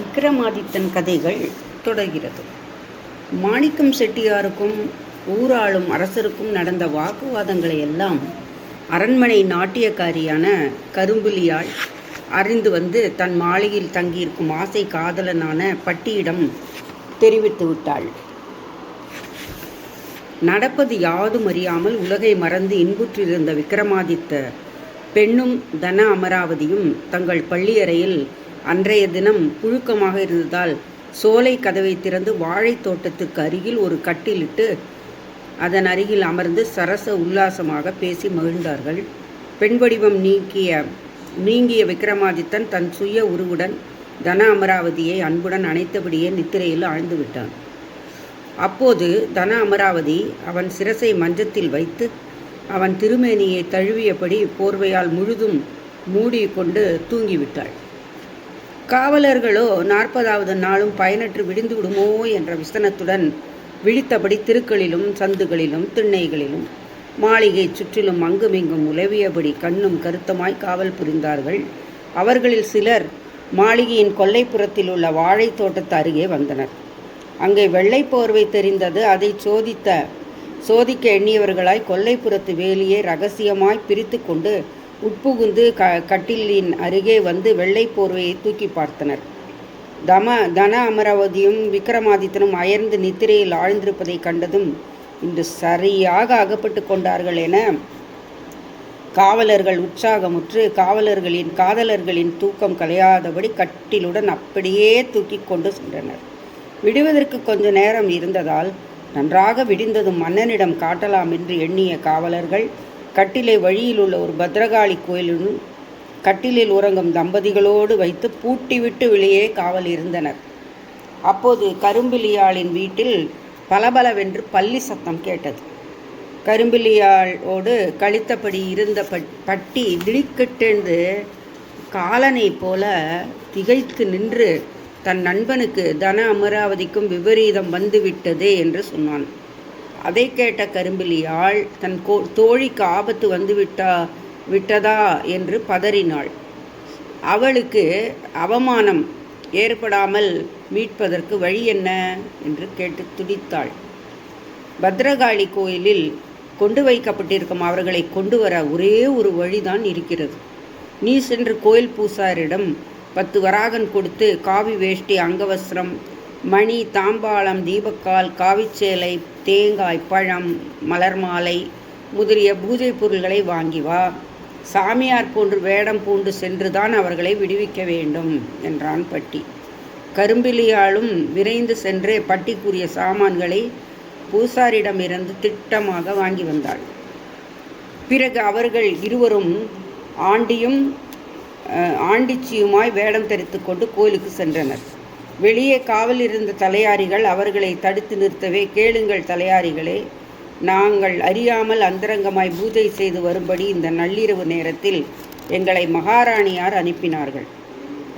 விக்ரமாதித்தன் கதைகள் தொடர்கிறது. மாணிக்கம் செட்டியாருக்கும் ஊராளும் அரசருக்கும் நடந்த வாக்குவாதங்களை எல்லாம் அரண்மனை நாட்டியக்காரியான கரும்புலியாள் அறிந்து வந்து தன் மாளிகையில் தங்கியிருக்கும் ஆசை காதலனான பட்டியிடம் தெரிவித்து விட்டாள். நடப்பது யாதும் அறியாமல் உலகை மறந்து இன்புற்றிருந்த விக்ரமாதித்த பெண்ணும் தன அமராவதியும் தங்கள் பள்ளியறையில் அன்றைய தினம் புழுக்கமாக இருந்ததால் சோலை கதவை திறந்து வாழைத் தோட்டத்துக்கு அருகில் ஒரு கட்டிலிட்டு அதன் அருகில் அமர்ந்து சரச உல்லாசமாக பேசி மகிழ்ந்தார்கள். பெண் வடிவம் நீங்கிய விக்ரமாதித்தன் தன் சுய உருவுடன் தன அமராவதியை அன்புடன் அணைத்தபடியே நித்திரையில் ஆழ்ந்து விட்டான். அப்போது தன அமராவதி அவன் சிரசை மஞ்சத்தில் வைத்து அவன் திருமேனியை தழுவியபடி போர்வையால் முழுதும் மூடிக்கொண்டு தூங்கிவிட்டாள். காவலர்களோ 40வது நாளும் பயனற்று விடிந்து விடுமோ என்ற விசனத்துடன் விழித்தபடி தெருக்களிலும் சந்துகளிலும் திண்ணைகளிலும் மாளிகை சுற்றிலும் அங்குமிங்கும் உலவியபடி கண்ணும் கருத்தமாய் காவல் புரிந்தார்கள். அவர்களில் சிலர் மாளிகையின் கொல்லைப்புறத்தில் உள்ள வாழைத் தோட்டத்து அருகே வந்தனர். அங்கே வெள்ளை போர்வை தெரிந்தது. அதை சோதிக்க எண்ணியவர்களாய் கொல்லைப்புறத்து வேலியை ரகசியமாய் பிரித்து கொண்டு உட்புகுந்து கட்டிலின் அருகே வந்து வெள்ளை போர்வையை தூக்கி பார்த்தனர். தன அமராவதியும் விக்ரமாதித்தனும் அயர்ந்து நித்திரையில் ஆழ்ந்திருப்பதை கண்டதும் இன்று சரியாக அகப்பட்டு கொண்டார்கள் என காவலர்கள் உற்சாகமுற்று காதலர்களின் தூக்கம் கலையாதபடி கட்டிலுடன் அப்படியே தூக்கி கொண்டு சென்றனர். விடுவதற்கு கொஞ்ச நேரம் இருந்ததால் நன்றாக விடிந்ததும் மன்னனிடம் காட்டலாம் என்று எண்ணிய காவலர்கள் கட்டிலை வழியில் உள்ள ஒரு பத்ரகாளி கோயிலுடன் கட்டிலில் உறங்கும் தம்பதிகளோடு வைத்து பூட்டிவிட்டு வெளியே காவல் இருந்தனர். அப்போது கரும்பிலியாளின் வீட்டில் பலபலவென்று பள்ளி சத்தம் கேட்டது. கரும்பிலியாளோடு கழித்தபடி இருந்த பட்டி திடுக்கிட்டென்று காலனை போல திகைத்து நின்று தன் நண்பனுக்கு தன அமராவதிக்கும் விபரீதம் வந்துவிட்டதே என்று சொன்னான். அதை கேட்ட கரும்பிலியாள் தன் தோழிக்கு ஆபத்து விட்டதா என்று பதறினாள். அவளுக்கு அவமானம் ஏற்படாமல் மீட்பதற்கு வழி என்ன என்று கேட்டு துடித்தாள். பத்ரகாளி கோயிலில் கொண்டு வைக்கப்பட்டிருக்கும் அவர்களை கொண்டு வர ஒரே ஒரு வழிதான் இருக்கிறது. நீ சென்று கோயில் பூசாரிடம் 10 வராகன் கொடுத்து காவி வேஷ்டி, அங்கவஸ்திரம், மணி, தாம்பாளம், தீபக்கால், காவிச்சேலை, தேங்காய், பழம், மலர் மாலை முதலிய பூஜை பொருள்களை வாங்கி வா. சாமியார் போன்று வேடம் பூண்டு சென்றுதான் அவர்களை விடுவிக்க வேண்டும் என்றான் பட்டி. கரும்பிலியாலும் விரைந்து சென்று பட்டிக்குரிய சாமான்களை பூசாரிடமிருந்து திட்டமாக வாங்கி வந்தாள். பிறகு அவர்கள் இருவரும் ஆண்டிச்சியுமாய் வேடம் தரித்து கொண்டு கோயிலுக்கு சென்றனர். வெளியே காவல் இருந்த தலையாரிகள் அவர்களை தடுத்து நிறுத்தவே, கேளுங்கள் தலையாரிகளே, நாங்கள் அறியாமல் அந்தரங்கமாய் பூஜை செய்து வரும்படி இந்த நள்ளிரவு நேரத்தில் எங்களை மகாராணியார் அனுப்பினார்கள்.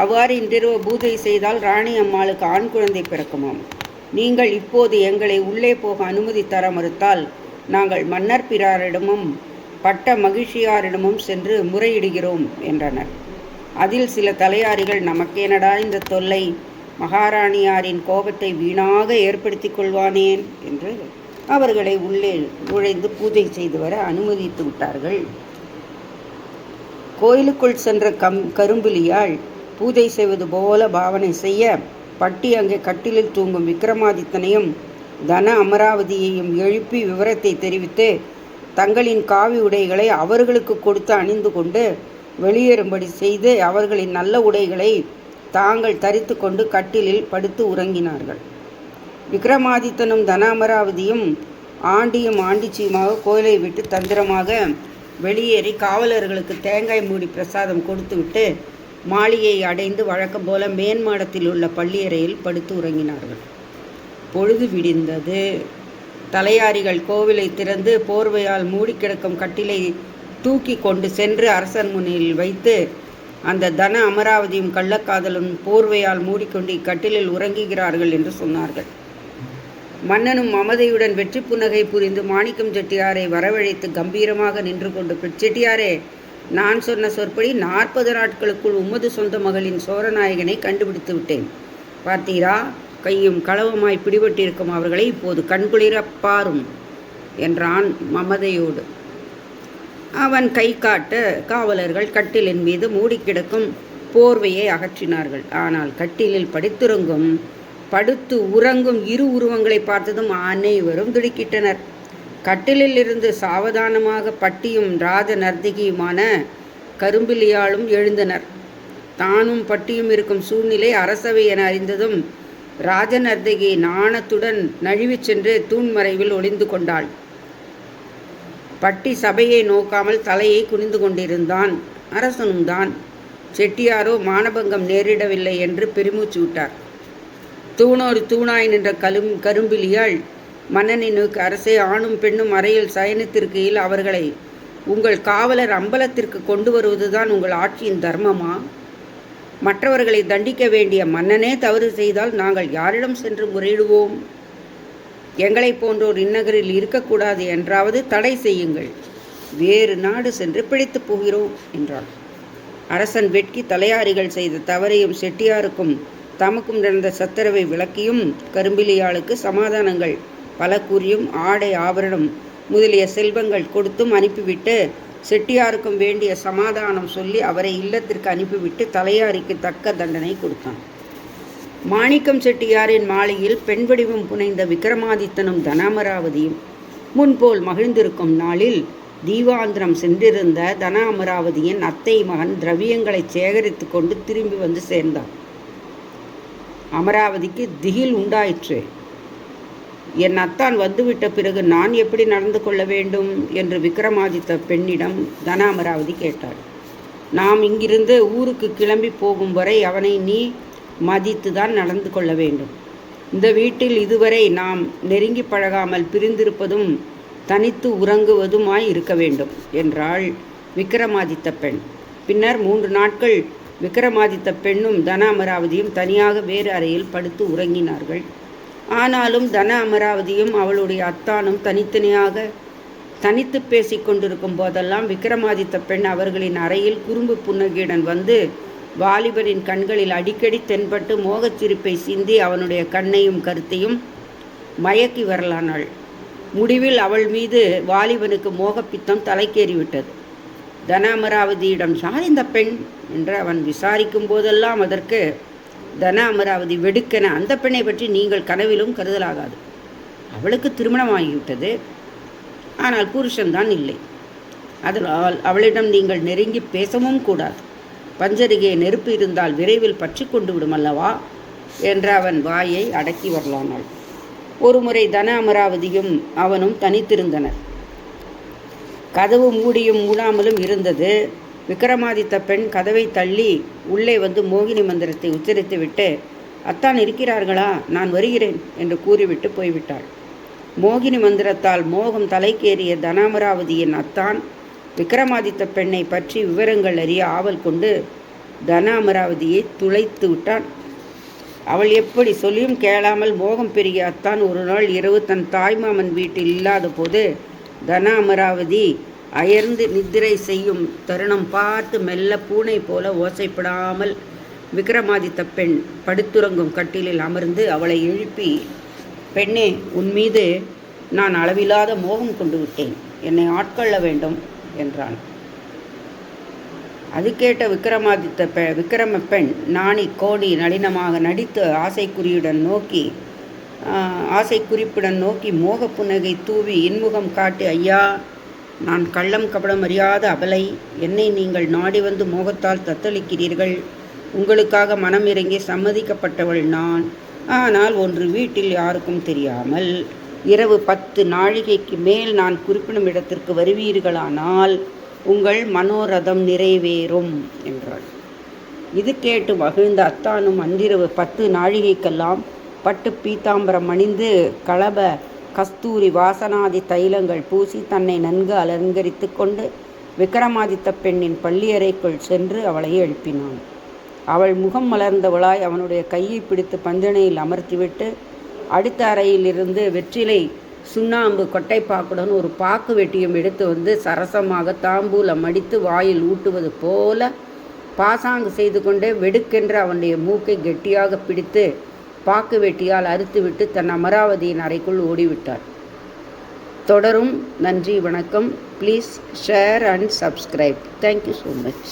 அவ்வாறு இன்றிரவு பூஜை செய்தால் ராணி அம்மாளுக்கு ஆண் குழந்தை பிறக்குமாம். நீங்கள் இப்போது எங்களை உள்ளே போக அனுமதி தர மறுத்தால் நாங்கள் மன்னர் பிராரிடமும் பட்ட மகிழ்ச்சியாரிடமும் சென்று முறையிடுகிறோம் என்றனர். அதில் சில தலையாரிகள், நமக்கேனடா இந்த தொல்லை, மகாராணியாரின் கோபத்தை வீணாக ஏற்படுத்தி கொள்வானேன் என்று அவர்களை உள்ளே நுழைந்து பூஜை செய்து வர அனுமதித்து விட்டார்கள். கோயிலுக்குள் சென்ற கரும்புலியாள் பூஜை செய்வது போல பாவனை செய்ய பட்டி அங்கே கட்டிலில் தூங்கும் விக்ரமாதித்தனையும் தன அமராவதியையும் எழுப்பி விவரத்தை தெரிவித்து தங்களின் காவி உடைகளை அவர்களுக்கு கொடுத்து அணிந்து கொண்டு வெளியேறும்படி செய்து அவர்களின் நல்ல உடைகளை தாங்கள் தரித்து கொண்டு கட்டிலில் படுத்து உறங்கினார்கள். விக்ரமாதித்தனும் தன அமராவதியும் ஆண்டிச்சியுமாக கோயிலை விட்டு தந்திரமாக வெளியேறி காவலர்களுக்கு தேங்காய் மூடி பிரசாதம் கொடுத்துவிட்டு மாளிகையை அடைந்து வழக்கம் போல மேன்மாடத்தில் உள்ள பள்ளியறையில் படுத்து உறங்கினார்கள். பொழுது விடிந்தது. தலையாரிகள் கோவிலை திறந்து போர்வையால் மூடி கிடக்கும் கட்டிலை தூக்கி கொண்டு சென்று அரசர் முன்னில் வைத்து அந்த தன அமராவதியும் கள்ளக்காதலும் போர்வையால் மூடிக்கொண்டு இக்கட்டிலில் உறங்குகிறார்கள் என்று சொன்னார்கள். மன்னனும் மமதையுடன் வெற்றி புன்னகை புரிந்து மாணிக்கம் செட்டியாரை வரவழைத்து கம்பீரமாக நின்று கொண்டு, செட்டியாரே, நான் சொன்ன சொற்படி 40 நாட்களுக்குள் உமது சொந்த மகளின் சோரநாயகனை கண்டுபிடித்து விட்டேன். பார்த்தீரா, கையும் களவுமாய் பிடிபட்டிருக்கும் அவர்களை இப்போது கண்குளிரப் பாரும் என்றான் மமதையோடு. அவன் கை காட்ட காவலர்கள் கட்டிலின் மீது மூடி கிடக்கும் போர்வையை அகற்றினார்கள். ஆனால் கட்டிலில் படுத்து உறங்கும் இரு உருவங்களை பார்த்ததும் அனைவரும் திடுக்கிட்டனர். கட்டிலில் இருந்து சாவதானமாக பட்டியும் ராஜ நர்த்தகியுமான கரும்பிலியாலும் எழுந்தனர். தானும் பட்டியும் இருக்கும் சூழ்நிலை அரசவை என அறிந்ததும் ராஜ நர்த்தகி நாணத்துடன் நழுவிச் சென்று தூண்மறைவில் ஒளிந்து கொண்டாள். பட்டி சபையை நோக்காமல் தலையை குனிந்து கொண்டிருந்தான். அரசனும் தான். செட்டியாரோ மானபங்கம் நேரிடவில்லை என்று பெருமூச்சு விட்டார். தூணோடு தூணாய் நின்ற கரும்பிலியாள் மன்னனை நோக்கி, அரசே, ஆணும் பெண்ணும் அறையில் சயனித்திருக்கையில் அவர்களை உங்கள் காவலர் அம்பலத்திற்கு கொண்டு வருவதுதான் உங்கள் ஆட்சியின் தர்மமா? மற்றவர்களை தண்டிக்க வேண்டிய மன்னனே தவறு செய்தால் நாங்கள் யாரிடம் சென்று முறையிடுவோம்? எங்களை போன்றோர் இந்நகரில் இருக்கக்கூடாது என்றாவது தடை செய்யுங்கள். வேறு நாடு சென்று பிழைத்து போகிறோம் என்றாள். அரசன் வெட்கி தலையாரிகள் செய்த தவறையும் செட்டியாருக்கும் தமக்கும் நடந்த சத்தரவை விளக்கியும் கரும்பிலியாளுக்கு சமாதானங்கள் பல கூறியும் ஆடை ஆபரணம் முதலிய செல்வங்கள் கொடுத்தும் அனுப்பிவிட்டு செட்டியாருக்கும் வேண்டிய சமாதானம் சொல்லி அவரை இல்லத்திற்கு அனுப்பிவிட்டு தலையாரிக்கு தக்க தண்டனை கொடுத்தான். மாணிக்கம் செட்டியாரின் மாளிகையில் பெண் வடிவம் புனைந்த விக்ரமாதித்தனும் தனாமராவதியும் முன்போல் மகிழ்ந்திருக்கும் நாளில் தீவாந்திரம் சென்றிருந்த தனாமராவதியின் அத்தை மகன் திரவியங்களை சேகரித்து கொண்டு திரும்பி வந்து சேர்ந்தான். அமராவதிக்கு திகில் உண்டாயிற்று. என் அத்தான் வந்துவிட்ட பிறகு நான் எப்படி நடந்து கொள்ள வேண்டும் என்று விக்ரமாதித்த பெண்ணிடம் தனாமராவதி கேட்டாள். நாம் இங்கிருந்து ஊருக்கு கிளம்பி போகும் வரை அவனை நீ மதித்து தான் நடந்து கொள்ள வேண்டும். இந்த வீட்டில் இதுவரை நாம் நெருங்கி பழகாமல் பிரிந்திருப்பதும் தனித்து உறங்குவதுமாய் இருக்க வேண்டும் என்றாள் விக்ரமாதித்த பெண். பின்னர் 3 நாட்கள் விக்ரமாதித்த பெண்ணும் தன அமராவதியும் தனியாக வேறு அறையில் படுத்து உறங்கினார்கள். ஆனாலும் தன அமராவதியும் அவளுடைய அத்தானும் தனித்து பேசிக் கொண்டிருக்கும் போதெல்லாம் விக்ரமாதித்த பெண் அவர்களின் அறையில் குறும்பு புன்னகையுடன் வந்து வாலிபனின் கண்களில் அடிக்கடி தென்பட்டு மோகச்சிரிப்பை சிந்தி அவனுடைய கண்ணையும் கருத்தையும் மயக்கி வரலானாள். முடிவில் அவள் மீது வாலிபனுக்கு மோகப்பித்தம் தலைக்கேறிவிட்டது. தன அமராவதியிடம் யார் இந்த பெண் என்று அவன் விசாரிக்கும் போதெல்லாம் அதற்கு தன அமராவதி வெடுக்கென, அந்த பெண்ணை பற்றி நீங்கள் கனவிலும் கருதலாகாது. அவளுக்கு திருமணமாகிவிட்டது, ஆனால் புருஷன்தான் இல்லை. அதனால் அவளிடம் நீங்கள் நெருங்கி பேசவும் கூடாது. பஞ்சருகே நெருப்பு இருந்தால் விரைவில் பற்றி கொண்டு விடும் அல்லவா என்று அவன் வாயை அடக்கி வரலானாள். ஒருமுறை தன அமராவதியும் அவனும் தனித்திருந்தனர். கதவு மூடியும் மூடாமலும் இருந்தது. விக்ரமாதித்த பெண் கதவை தள்ளி உள்ளே வந்து மோகினி மந்திரத்தை உச்சரித்துவிட்டு, அத்தான் இருக்கிறார்களா, நான் வருகிறேன் என்று கூறிவிட்டு போய்விட்டாள். மோகினி மந்திரத்தால் மோகம் தலைக்கேறிய தனாமராவதியின் அத்தான் விக்ரமாதித்த பெண்ணை பற்றி விவரங்கள் அறிய ஆவல் கொண்டு தன அமராவதியை துளைத்து விட்டான். அவள் எப்படி சொல்லியும் கேளாமல் மோகம் பெருகிய அத்தான் ஒரு நாள் இரவு தன் தாய்மாமன் வீட்டில் இல்லாத போது தன அமராவதி அயர்ந்து நித்திரை செய்யும் தருணம் பார்த்து மெல்ல பூனை போல ஓசைப்படாமல் விக்ரமாதித்த பெண் படுத்துறங்கும் கட்டிலில் அமர்ந்து அவளை எழுப்பி, பெண்ணே, உன் மீது நான் அளவில்லாத மோகம் கொண்டு விட்டேன், என்னை ஆட்கொள்ள வேண்டும் என்றான். அது கேட்ட விக்ரம பெண் நாணி கோடி நளினமாக நடித்து ஆசை குறிப்புடன் நோக்கி மோக புன்னகை தூவி இன்முகம் காட்டி, ஐயா, நான் கள்ளம் கபடம் அறியாத அபலை. என்னை நீங்கள் நாடி வந்து மோகத்தால் தத்தளிக்கிறீர்கள். உங்களுக்காக மனம் இறங்கி சம்மதிக்கப்பட்டவள் நான். ஆனால் ஒன்று வீட்டில் யாருக்கும் தெரியாமல் இரவு 10 நாழிகைக்கு மேல் நான் குறிப்பிடும் இடத்திற்கு வருவீர்களானால் உங்கள் மனோரதம் நிறைவேறும் என்றாள். இது கேட்டு மகிழ்ந்த அத்தானும் அன்றிரவு 10 நாழிகைக்கெல்லாம் பட்டு பீத்தாம்பரம் அணிந்து களப கஸ்தூரி வாசனாதி தைலங்கள் பூசி தன்னை நன்கு அலங்கரித்து கொண்டு விக்ரமாதித்த பெண்ணின் பள்ளியறைக்குள் சென்று அவளை எழுப்பினான். அவள் முகம் மலர்ந்தவளாய் அவனுடைய கையை பிடித்து பஞ்சனையில் அமர்த்திவிட்டு அடுத்த அறையிலிருந்து வெற்றிலை சுண்ணாம்பு கொட்டைப்பாக்குடன் ஒரு பாக்கு வெட்டியும் எடுத்து வந்து சரசமாக தாம்பூலம் அடித்து வாயில் ஊட்டுவது போல பாசாங்கு செய்து கொண்டே வெடுக்கென்று அவனுடைய மூக்கை கெட்டியாக பிடித்து பாக்கு வெட்டியால் அறுத்துவிட்டு தன் அமராவதியின் அறைக்குள் ஓடிவிட்டாள். தொடரும். நன்றி, வணக்கம். Please share and subscribe. Thank you so much.